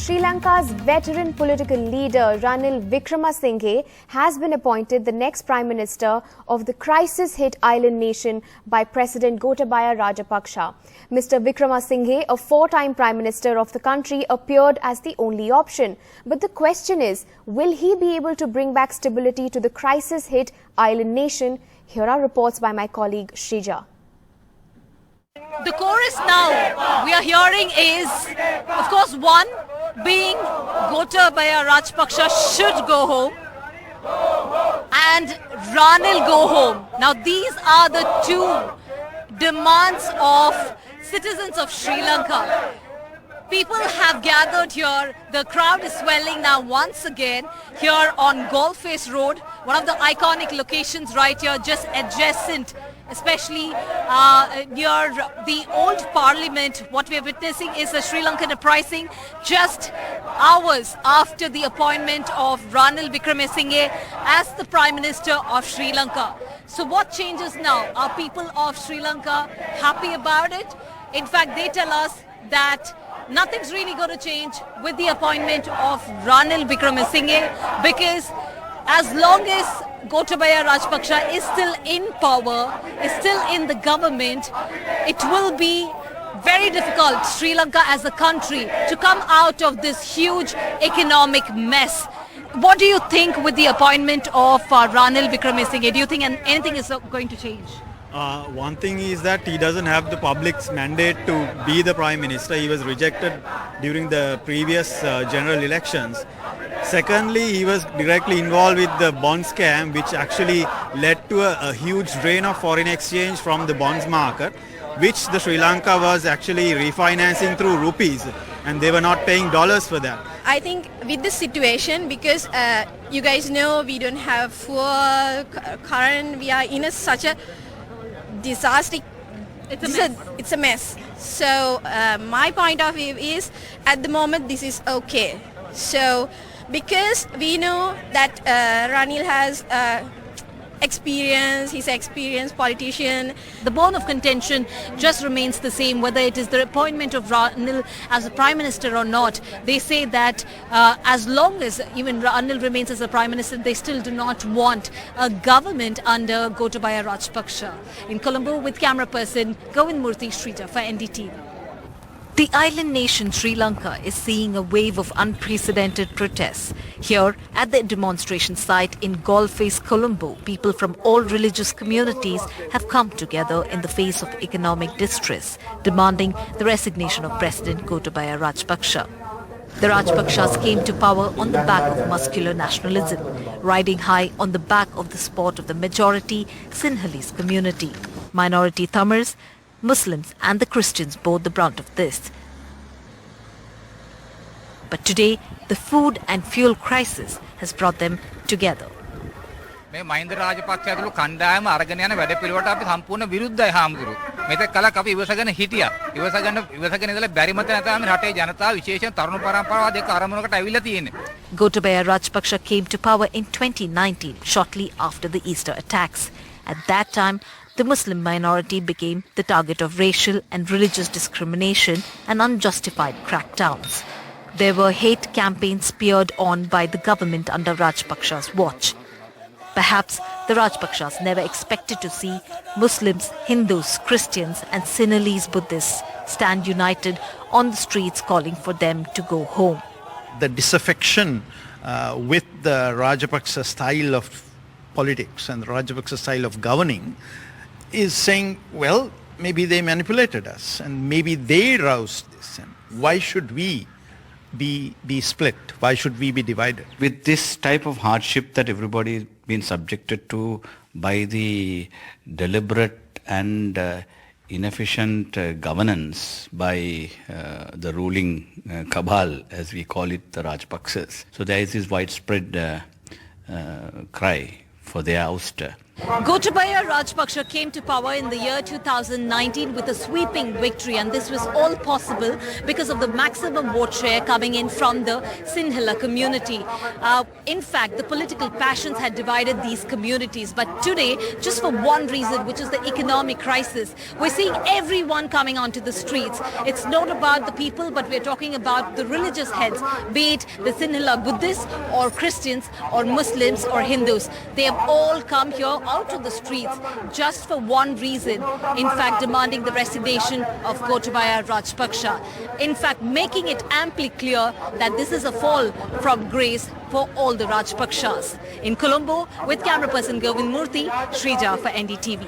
Sri Lanka's veteran political leader Ranil Wickremesinghe has been appointed the next Prime Minister of the crisis-hit island nation by President Gotabaya Rajapaksa. Mr. Wickremesinghe, a four-time Prime Minister of the country, appeared as the only option. But the question is, will he be able to bring back stability to the crisis-hit island nation? Here are reports by my colleague Shrija. The chorus now we are hearing is, of course, one being Gotabaya Rajapaksa should go home and Ranil go home. Now these are the two demands of citizens of Sri Lanka. People have gathered here. The crowd is swelling now once again here on Golface Road, one of the iconic locations right here, just adjacent, especially near the old parliament. What we are witnessing is a Sri Lankan uprising just hours after the appointment of Ranil Wickremesinghe as the Prime Minister of Sri Lanka. So what changes now? Are people of Sri Lanka happy about it? In fact, they tell us that nothing's really going to change with the appointment of Ranil Wickremesinghe, because as long as Gotabaya Rajapaksa is still in power, is still in the government, it will be very difficult, Sri Lanka as a country, to come out of this huge economic mess. What do you think with the appointment of Ranil Wickremesinghe? Do you think anything is going to change? One thing is that he doesn't have the public's mandate to be the Prime Minister. He was rejected during the previous general elections. Secondly, he was directly involved with the bond scam, which actually led to a huge drain of foreign exchange from the bonds market, which the Sri Lanka was actually refinancing through rupees, and they were not paying dollars for that. I think with this situation, because you guys know we don't have fuel, current, we are in such a disaster. It's a mess. So my point of view is, at the moment this is okay. So because we know that Ranil has experience, he's an experienced politician. The bone of contention just remains the same, whether it is the appointment of Ranil as a Prime Minister or not. They say that as long as even Ranil remains as a Prime Minister, they still do not want a government under Gotabaya Rajapaksa. In Colombo, with camera person Govind Murthy Shrija for NDTV. The island nation Sri Lanka is seeing a wave of unprecedented protests. Here at the demonstration site in Golface, Colombo, people from all religious communities have come together in the face of economic distress, demanding the resignation of President Gotabaya Rajapaksa. The Rajapaksas came to power on the back of muscular nationalism, riding high on the back of the support of the majority Sinhalese community. Minority Tamils, Muslims and the Christians bore the brunt of this. But today, the food and fuel crisis has brought them together. මේ මහින්ද රාජපක්ෂ ඇතුළු කණ්ඩායම අරගෙන යන වැඩපිළිවෙලට අපි සම්පූර්ණ විරුද්ධයි හාමුදුරුවෝ. මෙතෙක් කලක් අපි ඉවසගෙන හිටියා. ඉවසගෙන ඉඳලා බැරි මත නැතම රටේ ජනතාව විශේෂයෙන් තරුණ පරම්පරාව දෙක අරමුණකට ඇවිල්ලා තියෙන්නේ. Gotabaya Rajapaksa came to power in 2019, shortly after the Easter attacks. At that time, the Muslim minority became the target of racial and religious discrimination and unjustified crackdowns. There were hate campaigns speared on by the government under Rajapaksa's watch. Perhaps the Rajapakshas never expected to see Muslims, Hindus, Christians and Sinhalese Buddhists stand united on the streets calling for them to go home. The disaffection with the Rajapaksa style of politics and the Rajapaksa style of governing is saying, well, maybe they manipulated us and maybe they roused this. And why should we be split? Why should we be divided? With this type of hardship that everybody has been subjected to by the deliberate and inefficient governance by the ruling cabal, as we call it, the Rajapaksas. So there is this widespread cry for their ouster. Gotabaya Rajapaksa came to power in the year 2019 with a sweeping victory, and this was all possible because of the maximum vote share coming in from the Sinhala community. In fact, the political passions had divided these communities, but today, just for one reason, which is the economic crisis, we're seeing everyone coming onto the streets. It's not about the people, but we're talking about the religious heads, be it the Sinhala Buddhists or Christians or Muslims or Hindus. They have all come here out to the streets just for one reason, in fact demanding the resignation of Gotabaya Rajapaksa. In fact, making it amply clear that this is a fall from grace for all the Rajapaksas. In Colombo, with camera person Govind Murthy, Shrija for NDTV.